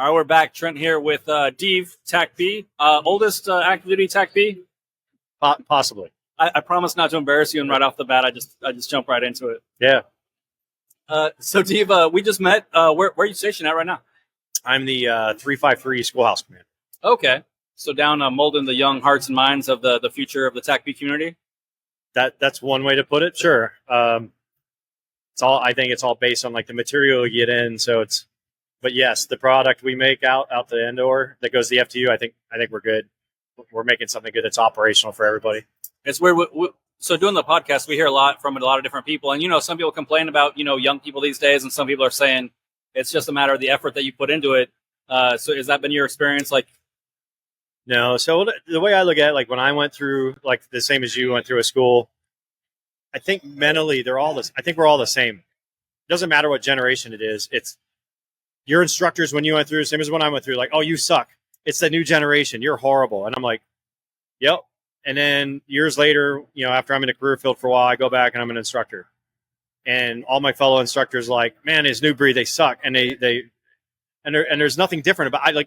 All right, we're back. Trent here with Deaver, TACP, oldest active duty TACP. Possibly. I promise not to embarrass you, and right off the bat, I just jump right into it. Yeah. So Deaver, we just met. Where are you stationed at right now? I'm the 353 Schoolhouse command. Okay, so down molding the young hearts and minds of the future of the TACP community. That's one way to put it. Sure. I think it's all based on like the material you get in. So but yes, the product we make out the indoor that goes to the FTU, I think we're good. We're making something good that's operational for everybody. It's where so doing the podcast, we hear a lot from a lot of different people, and some people complain about young people these days, and some people are saying it's just a matter of the effort that you put into it. So has that been your experience? Like, no. So the way I look at it, like when I went through, like the same as you went through a school, I think mentally they're all this. I think we're all the same. It doesn't matter what generation it is. It's your instructors when you went through, same as when I went through, like, oh, you suck. It's the new generation. You're horrible. And I'm like, yep. And then years later, after I'm in a career field for a while, I go back and I'm an instructor. And all my fellow instructors are like, man, this new breed, they suck. And there's nothing different about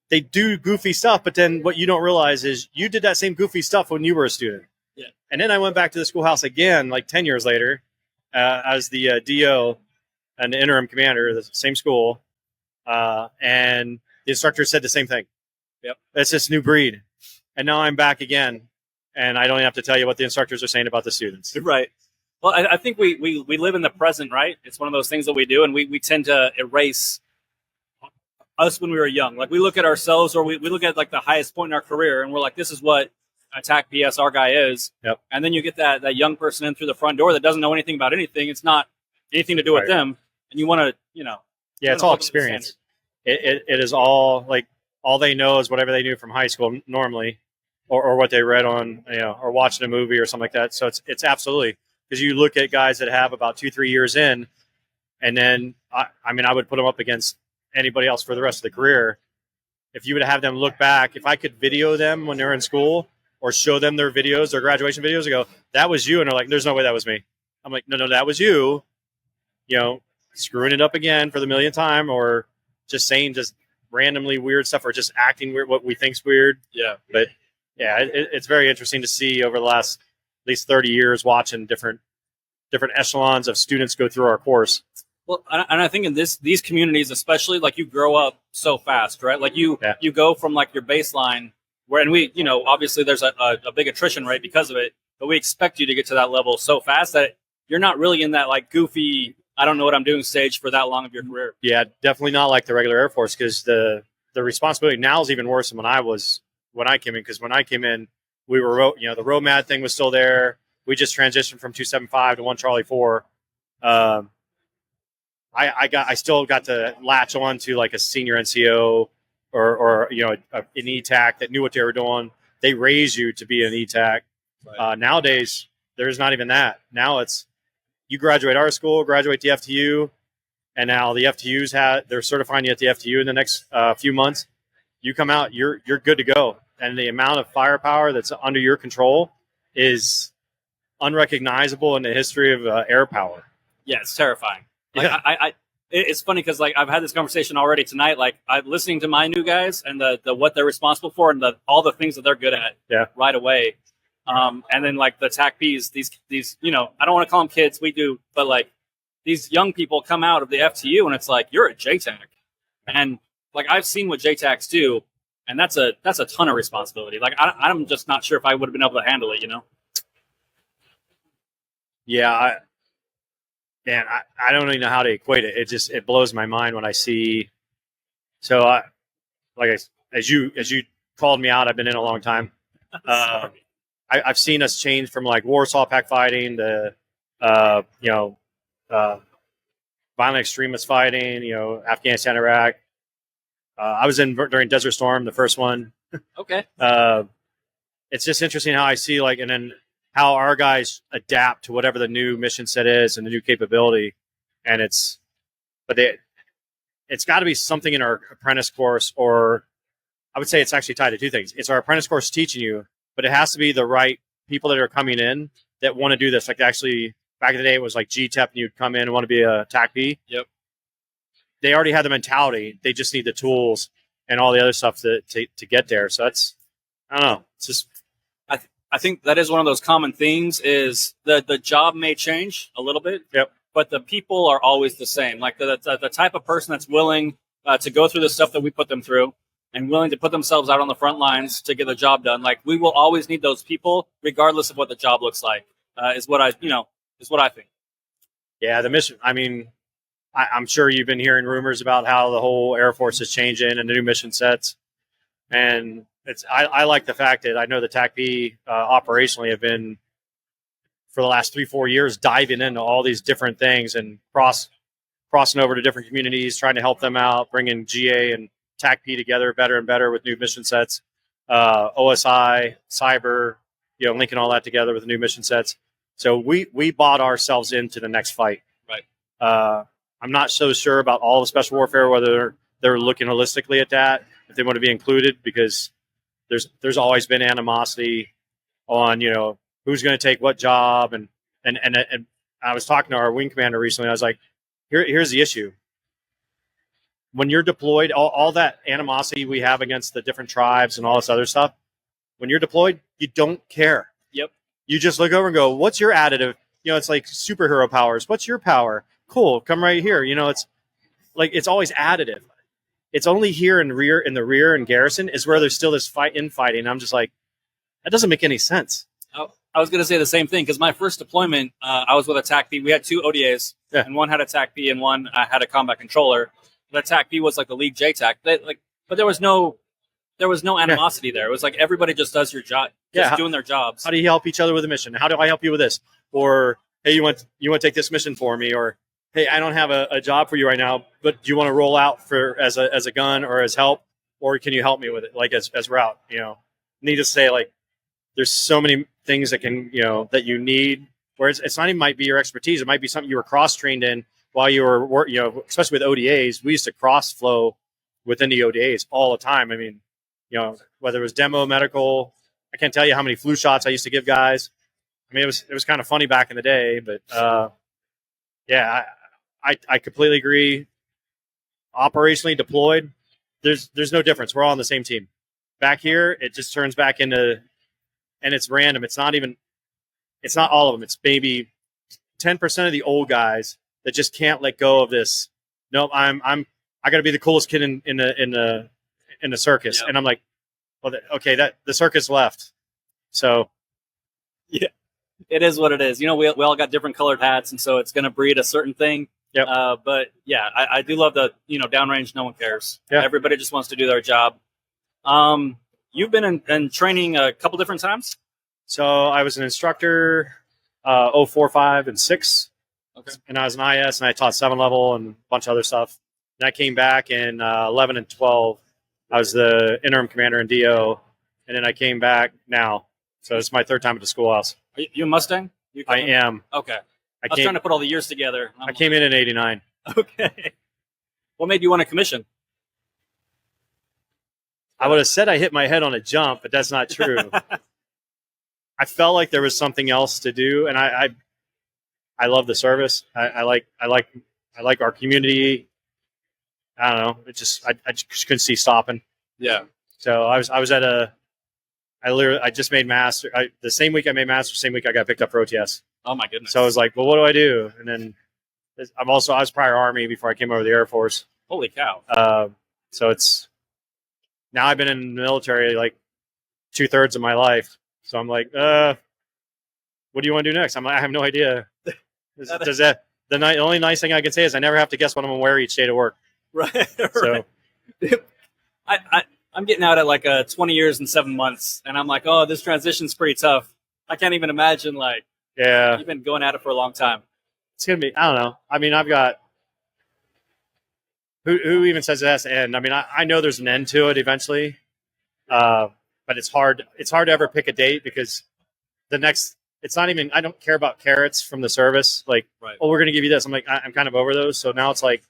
they do goofy stuff, but then what you don't realize is you did that same goofy stuff when you were a student. Yeah. And then I went back to the Schoolhouse again, like 10 years later, as the DO and the interim commander of the same school. And the instructor said the same thing. Yep. It's this new breed. And now I'm back again, and I don't even have to tell you what the instructors are saying about the students. Right. Well, I think we live in the present, right? It's one of those things that we do, and we tend to erase us when we were young. Like we look at ourselves, or we look at like the highest point in our career, and we're like, this is what a TAC PSR guy is. Yep. And then you get that young person in through the front door that doesn't know anything about anything. It's not anything to do with them, and you want to, Yeah, it's all experience. It is all like all they know is whatever they knew from high school normally, or what they read on, or watching a movie or something like that. So it's absolutely, because you look at guys that have about 2-3 years in, and then I would put them up against anybody else for the rest of the career. If you would have them look back, if I could video them when they're in school or show them their videos, their graduation videos, and go, that was you, and they're like, there's no way that was me. I'm like, no, that was you. Screwing it up again for the millionth time, or just saying just randomly weird stuff, or just acting weird, what we think's weird. Yeah. But yeah, it's very interesting to see over the last at least 30 years watching different echelons of students go through our course. Well, and I think in these communities, especially, like, you grow up so fast, right? Like you go from like your baseline where, and we, obviously there's a big attrition rate because of it, but we expect you to get to that level so fast that you're not really in that like goofy, I don't know what I'm doing stage for that long of your career. Yeah, definitely not like the regular Air Force, because the responsibility now is even worse than when I came in. Because when I came in, we were, the RoMad thing was still there. We just transitioned from 275 to 1 Charlie 4. I still got to latch on to like a senior NCO or an ETAC that knew what they were doing. They raise you to be an ETAC. Right. Nowadays, there's not even that. Now it's, you graduate our school, graduate the FTU, and now the FTUs they're certifying you at the FTU in the next few months. You come out, you're good to go. And the amount of firepower that's under your control is unrecognizable in the history of air power. Yeah, it's terrifying. Like, it's funny because like I've had this conversation already tonight. Like I'm listening to my new guys and the what they're responsible for and all the things that they're good at right away. And then like the TACPs, these I don't want to call them kids, we do, but like these young people come out of the FTU and it's like, you're a JTAC. And like I've seen what JTACs do, and that's a ton of responsibility. Like I'm just not sure if I would have been able to handle it, Yeah, I don't even know how to equate it. It blows my mind when I see. So, as you called me out, I've been in a long time. I've seen us change from like Warsaw Pact fighting to, violent extremist fighting. Afghanistan, Iraq. I was in during Desert Storm, the first one. Okay. It's just interesting how I see and then how our guys adapt to whatever the new mission set is and the new capability. And it's got to be something in our apprentice course, or I would say it's actually tied to two things. It's our apprentice course teaching you, but it has to be the right people that are coming in that want to do this. Like actually back in the day, it was like GTEP and you'd come in and want to be a TACP. Yep. they already have the mentality. They just need the tools and all the other stuff to get there. So that's, I don't know. It's just, I think that is one of those common things is the job may change a little bit, yep, but the people are always the same. Like the type of person that's willing to go through the stuff that we put them through and willing to put themselves out on the front lines to get the job done. Like we will always need those people regardless of what the job looks like, is what I think. Yeah. The mission, I mean, I'm sure you've been hearing rumors about how the whole Air Force is changing and the new mission sets. And I like the fact that I know the TACP operationally have been for the last 3-4 years diving into all these different things and crossing over to different communities, trying to help them out, bringing GA and TACP together better and better with new mission sets, OSI, cyber, linking all that together with the new mission sets. So we bought ourselves into the next fight. Right. I'm not so sure about all of special warfare, whether they're looking holistically at that, if they want to be included, because there's always been animosity on, who's going to take what job. And I was talking to our wing commander recently. I was like, here's the issue. When you're deployed, all that animosity we have against the different tribes and all this other stuff, when you're deployed, you don't care. Yep. You just look over and go, what's your additive? It's like superhero powers. What's your power? Cool. Come right here. It's like, it's always additive. It's only here in the rear and garrison is where there's still this infighting. I'm just like, that doesn't make any sense. Oh, I was going to say the same thing because my first deployment, I was with a TACP. We had 2 ODAs, and one had a TACP and one had a combat controller. The TACP was like the league JTAC. But there was no animosity there. It was like everybody just does your job, doing their jobs. How do you help each other with a mission? How do I help you with this? Or hey, you want to take this mission for me? Or hey, I don't have a job for you right now, but do you want to roll out as a gun or as help, or can you help me with it, like as route? Needless to say, like there's so many things that can that you need. Where it's not even might be your expertise. It might be something you were cross trained in while you were especially with ODAs. We used to cross flow within the ODAs all the time. I mean, whether it was demo, medical, I can't tell you how many flu shots I used to give guys. I mean, it was kind of funny back in the day, but yeah. I completely agree. Operationally deployed, there's no difference. We're all on the same team. Back here, it just turns back into, and it's random. It's not all of them. It's maybe 10% of the old guys that just can't let go of this. No, I got to be the coolest kid in the circus, and I'm like, well, okay, that the circus left. So, yeah, it is what it is. We all got different colored hats, and so it's going to breed a certain thing. Yep. But yeah, I do love the downrange. No one cares. Yeah. Everybody just wants to do their job. You've been in training a couple different times. So I was an instructor, 04, 5, and 6. Okay. And I was an IS, and I taught 7 level and a bunch of other stuff. And I came back in 11 and 12. I was the interim commander in DO, and then I came back now. So it's my 3rd time at the schoolhouse. Are you a Mustang? I am. Okay. I was trying to put all the years together. I came in 89. Okay. What made you want to commission? I would have said I hit my head on a jump, but that's not true. I felt like there was something else to do, and I love the service. I like our community. I don't know. It just I just couldn't see stopping. Yeah. So I was at I just made master. The same week I made master, same week I got picked up for OTS. Oh my goodness. So I was like, well, what do I do? And then I was prior Army before I came over to the Air Force. Holy cow. So it's now I've been in the military like 2/3 of my life. So I'm like, what do you want to do next? I have no idea. The only nice thing I can say is I never have to guess what I'm going to wear each day to work. Right. So I'm getting out at like 20 years and 7 months, and I'm like, oh, this transition's pretty tough. I can't even imagine you've been going at it for a long time. It's going to be, I don't know. I mean, I've got, who even says it has to end? I mean, I know there's an end to it eventually, but it's hard to ever pick a date because it's not even, I don't care about carrots from the service. Like, right. Oh, we're going to give you this. I'm like, I'm kind of over those. So now it's like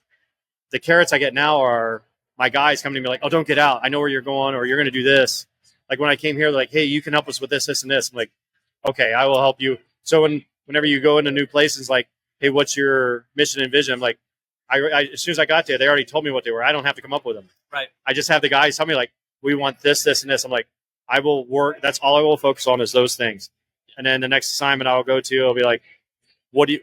the carrots I get now are my guys coming to me like, oh, don't get out. I know where you're going, or you're going to do this. Like when I came here, they're like, hey, you can help us with this, this, and this. I'm like, okay, I will help you. So whenever you go into new places, like, hey, what's your mission and vision? I'm like, as soon as I got there, they already told me what they were. I don't have to come up with them. Right. I just have the guys tell me like, we want this, this, and this. I'm like, I will work. That's all I will focus on is those things. And then the next assignment I'll go to, I'll be like, what do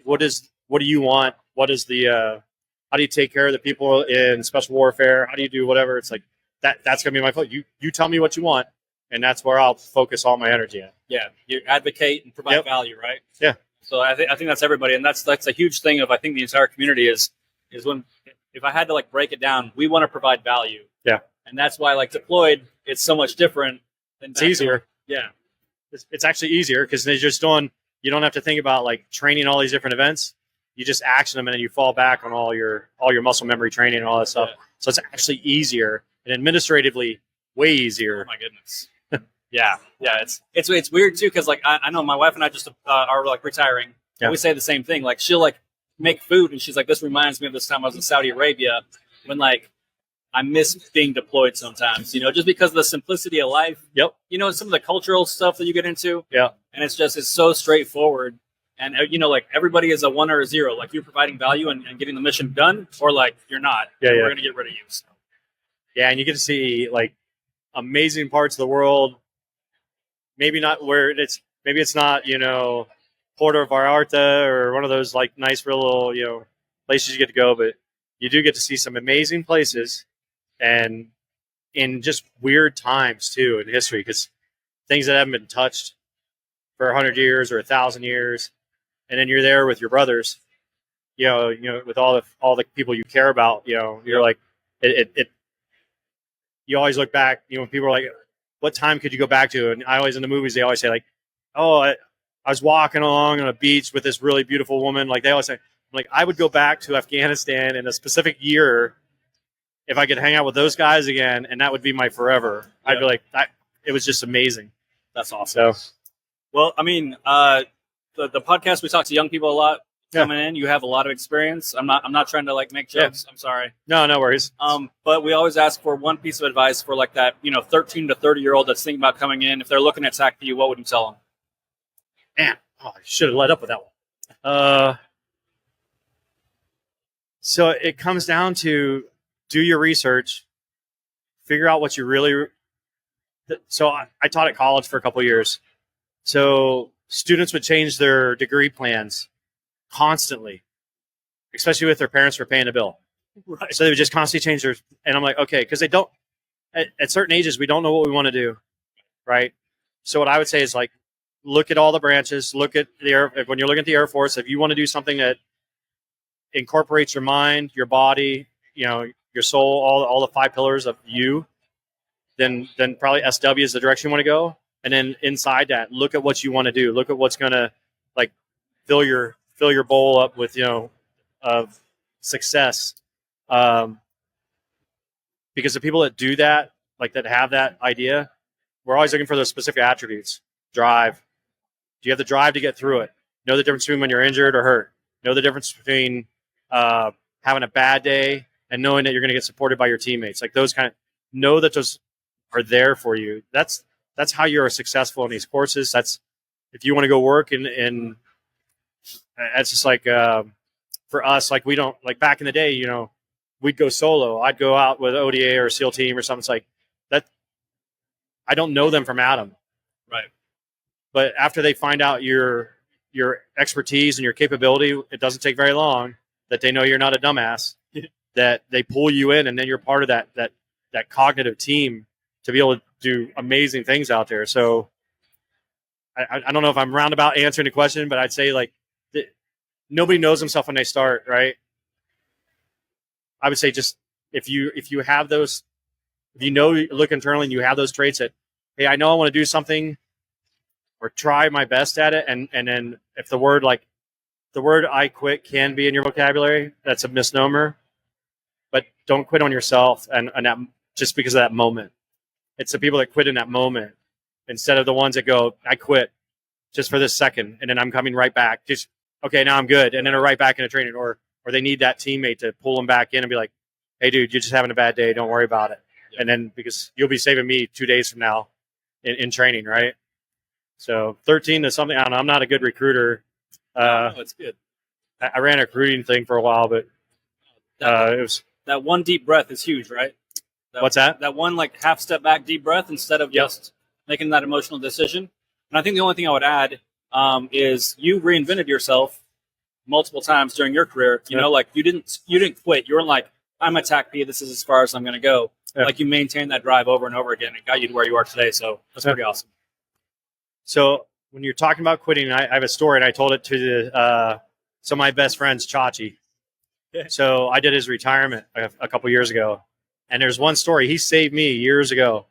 you want? What is the, how do you take care of the people in special warfare? How do you do whatever? It's like that's going to be my focus. You tell me what you want, and that's where I'll focus all my energy at. Yeah. You advocate and provide value, right? Yeah. So I think that's everybody. And that's a huge thing of, I think, the entire community is when, if I had to like break it down, we want to provide value. Yeah. And that's why like deployed, it's so much different. It's easier. Yeah. It's actually easier because they're just you don't have to think about like training all these different events. You just action them and then you fall back on all your muscle memory training and all that stuff. Yeah. So it's actually easier and administratively way easier. Oh my goodness. Yeah. It's weird too. Cause like, I know my wife and I just are like retiring. Yeah. And we say the same thing. Like she'll like make food and she's like, this reminds me of this time I was in Saudi Arabia when like, I miss being deployed sometimes, just because of the simplicity of life. Yep. Some of the cultural stuff that you get into. Yeah. And it's so straightforward. And, like everybody is a 1 or a 0. Like you're providing value and getting the mission done, or like you're not. Yeah. We're going to get rid of you. So. Yeah. And you get to see like amazing parts of the world. Maybe not maybe it's not, Puerto Vallarta or one of those like nice little, places you get to go, but you do get to see some amazing places. And in just weird times too in history, because things that haven't been touched for 100 years or 1,000 years, and then you're there with your brothers, with all the people you care about, you're like, it. You always look back, when people are like, "What time could you go back to?" And I always in the movies they always say like, "Oh, I was walking along on a beach with this really beautiful woman." Like they always say, like I would go back to Afghanistan in a specific year. If I could hang out with those guys again, and that would be my forever, I'd be like, it was just amazing. That's awesome. So, well, I mean, the podcast, we talk to young people a lot coming in. You have a lot of experience. I'm not trying to like make jokes. I'm sorry. No worries. But we always ask for one piece of advice for like that, 13 to 30-year-old that's thinking about coming in. If they're looking at TACP, what would you tell them? Man, I should have led up with that one. So it comes down to do your research, figure out what you really. So I taught at college for a couple of years. So students would change their degree plans constantly, especially with their parents for paying the bill. Right. So they would just constantly change their. And I'm like, okay, because they don't. At certain ages, we don't know what we want to do, right? So what I would say is like, look at all the branches. Look at when you're looking at the Air Force. If you want to do something that incorporates your mind, your body, your soul, all the 5 pillars of you, then probably SW is the direction you want to go. And then inside that, look at what you want to do. Look at what's going to like fill your bowl up with, of success. Because the people that do that, like that have that idea, we're always looking for those specific attributes. Drive. Do you have the drive to get through it? Know the difference between when you're injured or hurt. Know the difference between having a bad day and knowing that you're going to get supported by your teammates. Like those know that those are there for you. That's how you're successful in these courses. That's if you want to go work in it's just like for us, like we don't like back in the day, we'd go solo. I'd go out with ODA or SEAL team or something. It's like that. I don't know them from Adam. Right. But after they find out your expertise and your capability, it doesn't take very long that they know you're not a dumbass, that they pull you in, and then you're part of that cognitive team to be able to do amazing things out there. So I don't know if I'm roundabout answering the question, but I'd say like nobody knows himself when they start, right? I would say just if you have those, if look internally and you have those traits that, hey, I know I want to do something or try my best at it. And then if the word I quit can be in your vocabulary, that's a misnomer, but don't quit on yourself and that just because of that moment. It's the people that quit in that moment instead of the ones that go, I quit just for this second. And then I'm coming right back. Just, okay, now I'm good. And then are right back into training or they need that teammate to pull them back in and be like, hey dude, you're just having a bad day. Don't worry about it. Yeah. And then because you'll be saving me 2 days from now in training. Right. So 13 is something, I don't know. I'm not a good recruiter. No, it's good. I ran a recruiting thing for a while, but It was that one deep breath is huge, right? What's that? That one like half step back deep breath instead of just making that emotional decision. And I think the only thing I would add is you reinvented yourself multiple times during your career. You know, like you didn't quit. You weren't like, I'm a TACP. This is as far as I'm going to go. Yeah. Like you maintained that drive over and over again. It got you to where you are today. So that's pretty awesome. So when you're talking about quitting, I have a story, and I told it to some of my best friends, Chachi. Yeah. So I did his retirement a couple years ago, and there's one story. He saved me years ago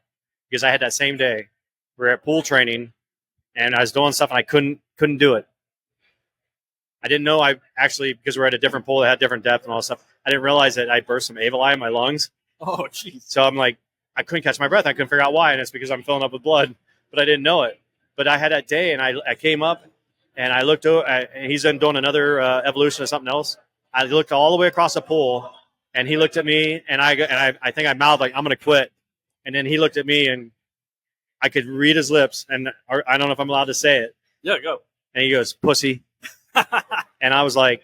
because I had that same day. We were at pool training, and I was doing stuff, and I couldn't do it. I didn't know because we're at a different pool that had different depth and all that stuff. I didn't realize that I burst some alveoli in my lungs. Oh, jeez. So I'm like, I couldn't catch my breath. I couldn't figure out why, and it's because I'm filling up with blood, but I didn't know it. But I had that day, and I came up, and I looked over, and he's doing another evolution of something else. I looked all the way across the pool, and he looked at me, and I think I mouthed like, I'm going to quit. And then he looked at me, and I could read his lips, and I don't know if I'm allowed to say it. Yeah, go. And he goes, pussy. And I was like,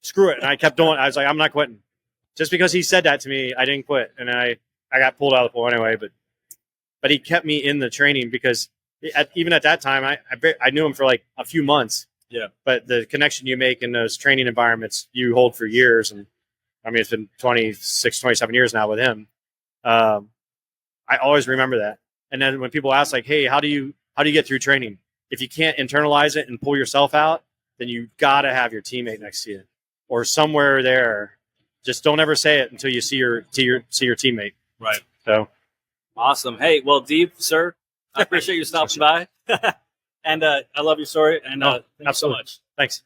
screw it. And I kept doing it. I was like, I'm not quitting. Just because he said that to me, I didn't quit. And I got pulled out of the pool anyway. But he kept me in the training because even at that time, I knew him for like a few months. Yeah. But the connection you make in those training environments, you hold for years. And I mean, it's been 26, 27 years now with him. I always remember that. And then when people ask like, hey, how do you get through training? If you can't internalize it and pull yourself out, then you got to have your teammate next to you or somewhere there. Just don't ever say it until you see your teammate. Right. So awesome. Hey, well, Deep, sir, I appreciate you stopping by. And I love your story. And thank you so much. Thanks.